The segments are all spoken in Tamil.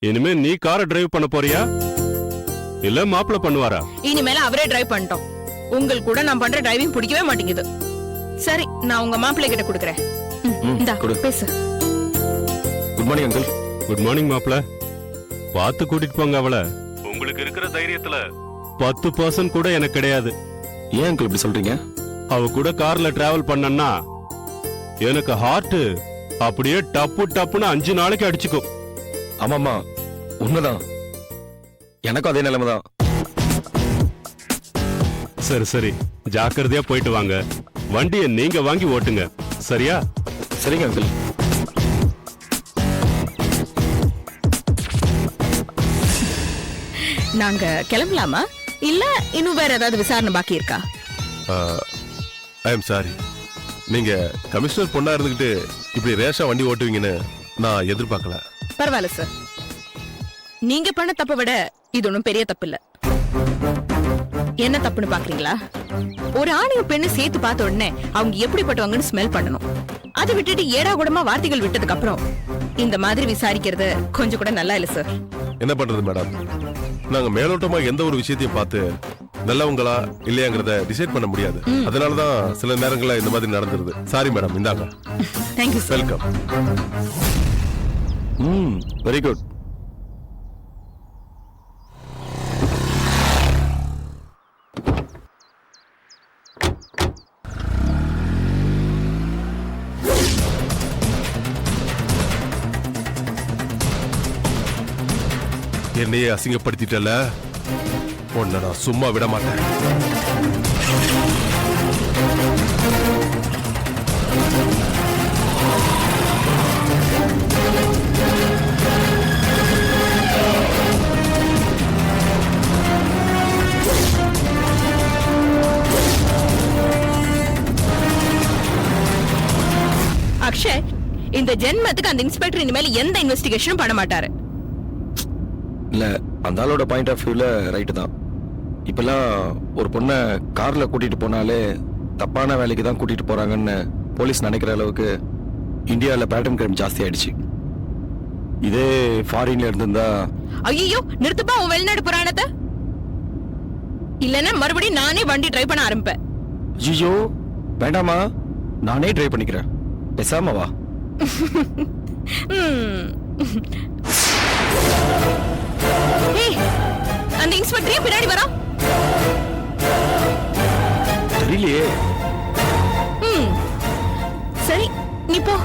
இனிமே நீ காரை டிரைவ் பண்ண போறியா இல்ல மாப்பிள்ள பண்ணுவாரா? இனிமேல அவரே டிரைவ் பண்ணிட்டோம். உங்களுக்கு கூட நான் பண்ற டிரைவிங் பிடிக்கவே மாட்டேங்குது. சரி, நான் உங்க மாப்பிள்ளை கிட்ட கொடுக்கறேன். இந்தா பேசு. Good morning uncle. Good morning மாப்பிள்ள. பார்த்து கூட்டிட்டு போங்க அவளை. உங்களுக்கு இருக்கிற தைரியத்துல 10% கூட எனக்கு கிடையாது. ஏன் அங்கிள் இப்படி சொல்றீங்க? அவ கூட கார்ல டிராவல் பண்ணனா எனக்கு ஹார்ட் அப்படியே டப்பு டப்புன்னு 5 நாளைக்கு அடிச்சுக்கும். ஆமாமா, உண்மைதான். எனக்கும் அதே நிலைமை தான். சரி சரி, ஜாக்கிரதையா போயிட்டு வாங்க. வண்டியை நீங்க வாங்கி ஓட்டுங்க, சரியா? சரிங்க அங்கிள். நாங்க கிளம்பலாமா இல்ல இன்னும் வேற ஏதாவது விசாரணை பாக்கி இருக்கா? I am sorry. நீங்க கமிஷனர் பொண்ணா இருந்துகிட்டு இப்படி ரேஷா வண்டி ஓட்டுவீங்கன்னு நான் எதிர்பார்க்கல. பரவாயில்ல சார், நீங்க பண்ண தப்பை விட இது ஒன்றும் பெரிய தப்பு இல்ல. என்ன தப்புன்னு பாக்குறீங்களா? ஒரு ஆணையும் பெண்ணு சேர்த்து பார்த்த உடனே அவங்க எப்படிப்பட்டவங்கன்னு ஸ்மெல் பண்ணணும். அதை விட்டுட்டு ஏடா கூடமா வார்த்தைகள் விட்டதுக்கு அப்புறம் இந்த மாதிரி விசாரிக்கிறது கொஞ்சம் கூட நல்லா இல்ல சார். என்ன பண்றது மேடம், நாங்க மேலோட்டமா எந்த ஒரு விஷயத்தையும் பார்த்து நல்லவங்களா இல்லையாங்கிறத டிசைட் பண்ண முடியாது. அதனாலதான் சில நேரங்கள்ல இந்த மாதிரி நடந்துருது. Sorry madam. இந்தாங்க. Thank you sir. Welcome. Very good. என்னையே அசிங்கப்படுத்திட்டல, உன்னை நான் சும்மா விட மாட்டேன். அக்ஷய், இந்த ஜென்மத்துக்கு அந்த இன்ஸ்பெக்டர் இனிமேல் எந்த இன்வெஸ்டிகேஷனும் பண்ண மாட்டாரு. இல்ல, அந்த ஆளோட பாயிண்ட் ஆஃப் வியூல ரைட்டு தான். இப்பெல்லாம் ஒரு பொண்ணை கார்ல கூட்டிட்டு போனாலே தப்பான வேலைக்கு தான் கூட்டிட்டு போறாங்கன்னு போலீஸ் நினைக்கிற அளவுக்கு இந்தியாவில் பேட்டர்ன் கிரைம் ஜாஸ்தி ஆயிடுச்சு. இதே ஃபாரின்ல இருந்திருந்தா. ஐயோ, நிறுத்துப்பா உன் வெளிநாடு புராணத்தை. இல்லன்னா மறுபடியும் நானே வண்டி டிரைவ் பண்ண ஆரம்பிப்பேன். ஐயோ வேண்டாமா, நானே ட்ரை பண்ணிக்கிறேன். பேசாம வா. ஏய், அந்த இன்ஸ்பெக்டரே பின்னாடி வரா. தெரியலையே. சரி, நீ போ.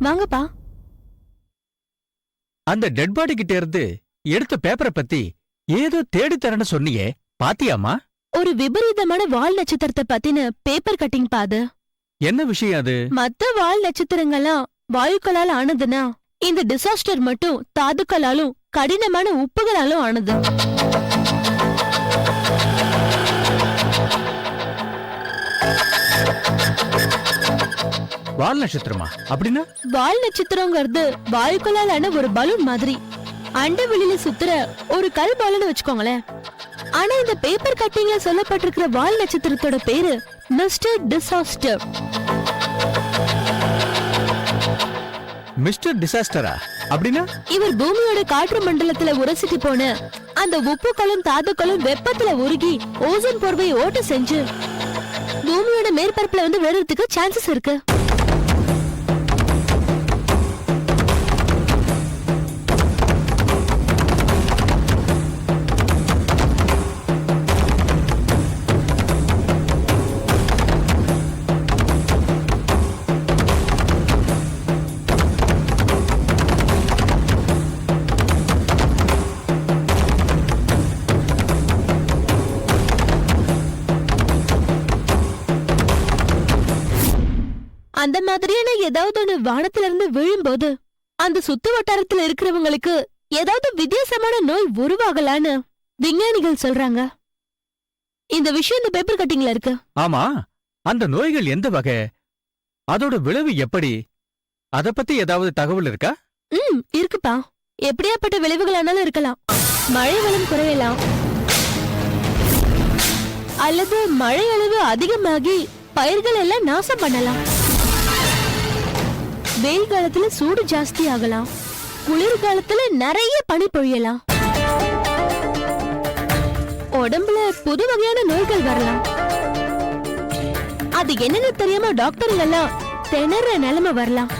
வாங்கப்பா. அந்த டெட் பாடி கிட்ட இருந்து எடுத்த பேப்பரை பத்தி ஏதோ தேடி தரேன்னு சொன்னியே, பாத்தியாமா? ஒரு விபரீதமான வால் நட்சத்திரத்தை பத்தின பேப்பர் கட்டிங் பாது. என்ன விஷயம் அது? மத்த வால் நட்சத்திரங்கள்லாம் வாயுக்களால் ஆனதுன்னா, இந்த டிசாஸ்டர் மட்டும் தாதுக்களாலும் கடினமான உப்புகளாலும் ஆனது. வால் நட்சத்திரமா? அப்படின்னா வால் நட்சத்திரங்கிறது வாயுக்களாலான ஒரு பலூன் மாதிரி. அண்டவெளியில சுத்துற ஒரு கல் பாலன்னு வச்சுக்கோங்களேன். ஆனா இந்த பேப்பர் கட்டிங்ல சொல்லப்பட்டிருக்கிற வால் நட்சத்திரத்தோட பேரு மிஸ்டர் டிசாஸ்டர். மிஸ்டர் டிசாஸ்டரா? அப்படின்னா இவர் பூமியோட காற்று மண்டலத்துல உரசிட்டு போன அந்த உப்புக்களும் தாதுக்களும் வெப்பத்துல உருகி ஓசோன் போர்வையை ஓட்ட செஞ்சு பூமியோட மேற்பரப்புல வந்து விழுறதுக்கு சான்சஸ் இருக்கு. அந்த மாதிரியான ஏதாவது ஒண்ணு வானத்துல இருந்து விழும்போது அந்த சுத்து வட்டாரத்துல இருக்கிறவங்களுக்கு ஏதாவது வித்தியாசமான நோய் உருவாகலான்னு விஞ்ஞானிகள் சொல்றாங்க. இந்த விஷயம் இந்த பேப்பர் கட்டிங்ல இருக்கு. ஆமா, அந்த நோய்கள் எந்த வகை, அதோட விளைவு எப்படி, அத பத்தி ஏதாவது தகவல் இருக்கா? இருக்குப்பா. எப்படியாப்பட்ட விளைவுகள் ஆனாலும் இருக்கலாம். மழை வளம் குறையலாம், அல்லது மழை அளவு அதிகமாகி பயிர்கள் எல்லாம் நாசம் பண்ணலாம். வெயில் காலத்துல சூடு ஜாஸ்தி ஆகலாம், குளிர்காலத்துல நிறைய பனி பொழியலாம், உடம்புல புது வகையான நோய்கள் வரலாம். அது என்னன்னு தெரியாம டாக்டர்கள் எல்லாம் திணற நிலைமை வரலாம்.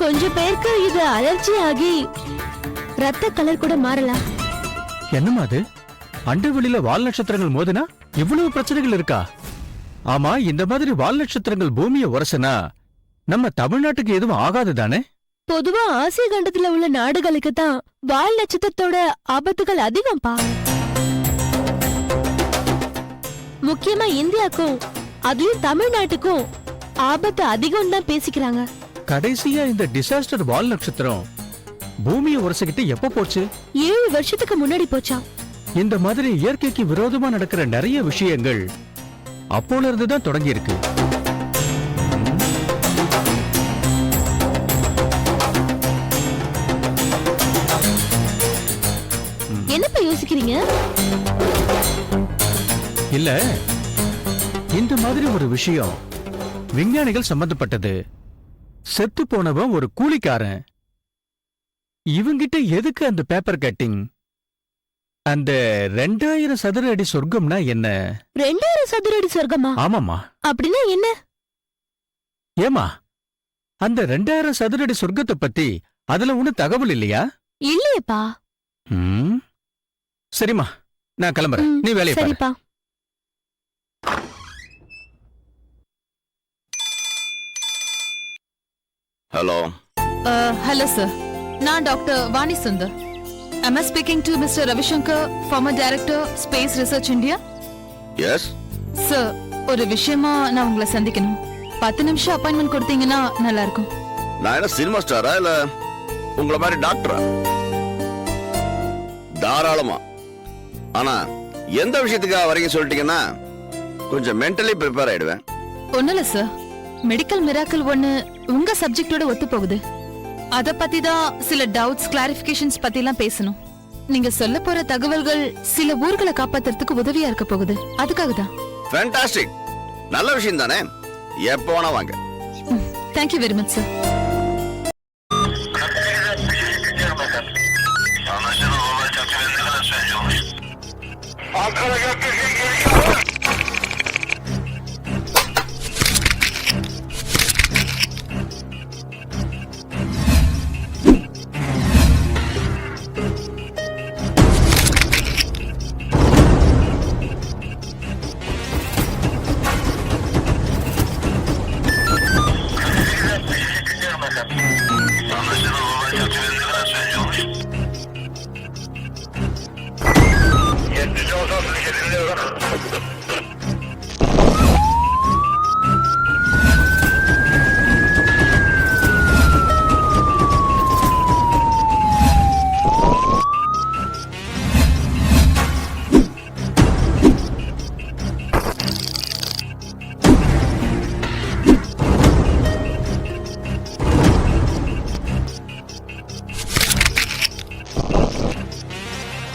கொஞ்சம் பேருக்கு இது அலர்ஜி ஆகி ரத்த கலர் கூட மாறலாம். என்னமா அது? அண்டவெளியில வால் நட்சத்திரங்கள் மோதினா இவ்வளவு பிரச்சனைகள் இருக்கா? ஆமா, இந்த மாதிரி வால் நட்சத்திரங்கள் பூமியை உரசனா நம்ம தமிழ்நாட்டுக்கு எதுவும் ஆகாது தானே? பொதுவா ஆசிய கண்டத்துல உள்ள நாடுகளுக்கு தான் வால் நட்சத்திரத்தோட ஆபத்துகள் அதிகம்பா. முக்கியமா இந்தியாக்கும் அதுலயும் தமிழ்நாட்டுக்கும் ஆபத்து அதிகம் தான் பேசிக்கிறாங்க. கடைசியா இந்த டிசாஸ்டர் வால் நட்சத்திரம் பூமியை உரசிக்கிட்டு எப்ப போச்சு? 7 வருஷத்துக்கு முன்னாடி போச்சாம். இந்த மாதிரி இயற்கைக்கு விரோதமா நடக்கிற நிறைய விஷயங்கள் அப்போல இருந்து தான் தொடங்கி இருக்கு. என்னப்பா யோசிக்கிறீங்க? இல்ல, இந்த மாதிரி ஒரு விஷயம் விஞ்ஞானிகள் சம்பந்தப்பட்டது. செத்து போனவன் ஒரு கூலிக்காரன். இவங்கிட்ட எதுக்கு அந்த பேப்பர் கட்டிங்? அந்த 2000 சதுர அடி சொர்க்கம்னா என்ன? 2000 சதுர அடி சொர்க்கமா? ஆமாமா. அப்படின்னா என்ன? ஏமா, அந்த 2000 சதுர அடி சொர்க்கத்தை பத்தி அதுல ஒண்ணு தகவல் இல்லையா? இல்லையேப்பா. சரிம்மா, நான் கிளம்புறேன். நீ வேலையை பாரு. சரிப்பா. ஹலோ. ஹலோ சார், நான் doctor Vani Sundar. Am I speaking to Mr. Ravishankar, former director, Space Research India? Yes. Sir, ஒரு விஷயமா நான் உங்களை சந்திக்கணும். 10 நிமிஷம் அப்பாயின்மெண்ட் கொடுத்தீங்கன்னா நல்லா இருக்கும். நான் என்ன சினிமா ஸ்டாரா இல்ல உங்களை மாதிரி டாக்டரா? தாராளமா. ஆனா எந்த விஷயத்துக்காக வரீங்க சொல்லிட்டீங்கன்னா கொஞ்சம் மென்டலி ப்ரிப்பேர் ஆயிடுவேன். ஒண்ணும் இல்ல சார், மெடிக்கல் மிராக்கிள் ஒண்ணு உங்க சப்ஜெக்டோட ஒத்து போகுது. அத பத்தி தான் சில டவுட்ஸ், கிளாரிபிகேஷன்ஸ் பத்தி எல்லாம் பேசணும். நீங்க சொல்ல போற தகவல்கள் சில ஊர்களை காப்பாத்துறதுக்கு உதவியா இருக்க போகுது. அதுக்காக தான். ஃபேண்டாஸ்டிக். நல்ல விஷயம் தானே. எப்போ வேணா வாங்க. Thank you very much sir.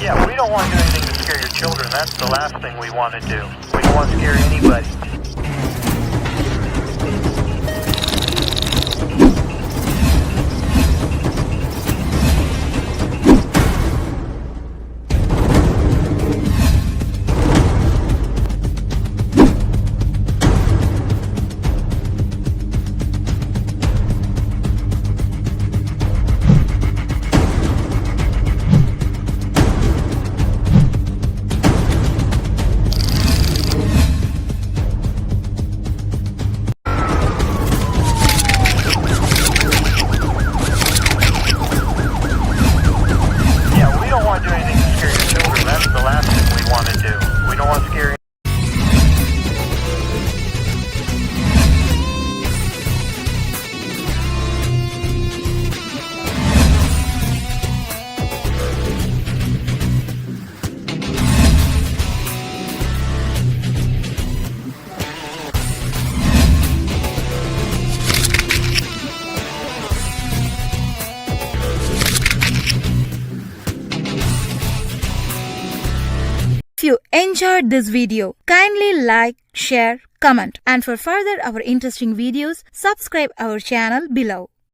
Yeah, we don't want to do anything to scare your children. That's the last thing we want to do. We don't want to scare anybody. If you enjoyed this video, kindly like, share, comment, and for further our interesting videos, subscribe our channel below.